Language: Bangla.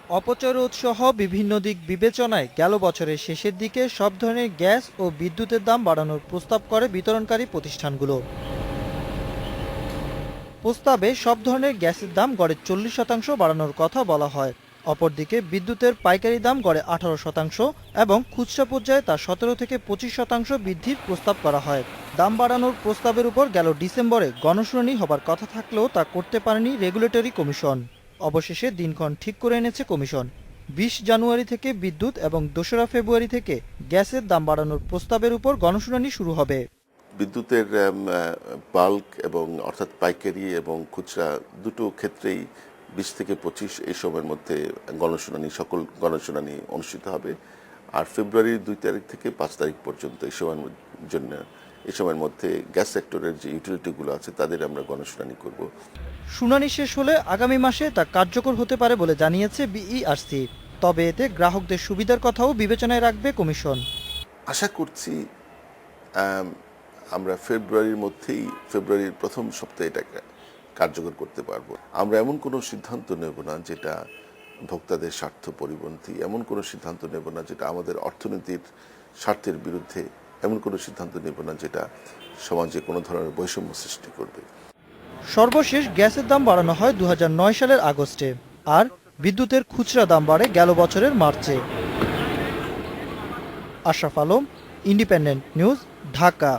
অপচয় রোধ সহ বিভিন্ন দিক বিবেচনায় গেল বছরের শেষের দিকে সব ধরনের গ্যাস ও বিদ্যুতের দাম বাড়ানোর প্রস্তাব করে বিতরণকারী প্রতিষ্ঠানগুলো। প্রস্তাবে সব ধরনের গ্যাসের দাম গড়ে 40% বাড়ানোর কথা বলা হয়। অপরদিকে বিদ্যুতের পাইকারি দাম গড়ে 18% এবং খুচরা পর্যায়ে তা 17 থেকে 25% বৃদ্ধির প্রস্তাব করা হয়। দাম বাড়ানোর প্রস্তাবের উপর গেল ডিসেম্বরে গণশুনানি হবার কথা থাকলেও তা করতে পারেনি রেগুলেটরি কমিশন। অবশেষে দিনক্ষণ ঠিক করে এনেছে কমিশন। 20 জানুয়ারি থেকে বিদ্যুৎ এবং 2রা ফেব্রুয়ারি থেকে গ্যাসের দাম বাড়ানোর প্রস্তাবের উপর গণশুনানি শুরু হবে। বিদ্যুতের বাল্ক এবং অর্থাৎ পাইকারি এবং খুচরা দুটো ক্ষেত্রেই 20 থেকে 25 এই সময়ের মধ্যে সকল গণশুনানি অনুষ্ঠিত হবে। আর ফেব্রুয়ারির 2 তারিখ থেকে 5 তারিখ পর্যন্ত এই সময়ের মধ্যে গ্যাস সেক্টরের যে ইউটিলিটিগুলো আছে তাদের আমরা গণশুনানি করব। শুনানি শেষ হলে আগামী মাসে তা কার্যকর হতে পারে বলে জানিয়েছে বিইআরসি। তবে এতে গ্রাহকদের সুবিধার কথাও বিবেচনায় রাখবে কমিশন। আশা করছি আমরা ফেব্রুয়ারির প্রথম সপ্তাহে এটাকে কার্যকর করতে পারবো। আমরা এমন কোনো সিদ্ধান্ত নেব না যেটা ভোক্তাদের স্বার্থ পরিপন্থী, এমন কোনো সিদ্ধান্ত নেব না যেটা আমাদের অর্থনীতির স্বার্থের বিরুদ্ধে, এমন কোনো সিদ্ধান্ত নেব না যেটা সমাজে কোনো ধরনের বৈষম্য সৃষ্টি করবে। সর্বশেষ গ্যাসের দাম বাড়ানো হয় 2009 সালের আগস্টে, আর বিদ্যুতের খুচরা দাম বাড়ে গেল বছরের মার্চে। Ashraf Alam, independent news, Dhaka.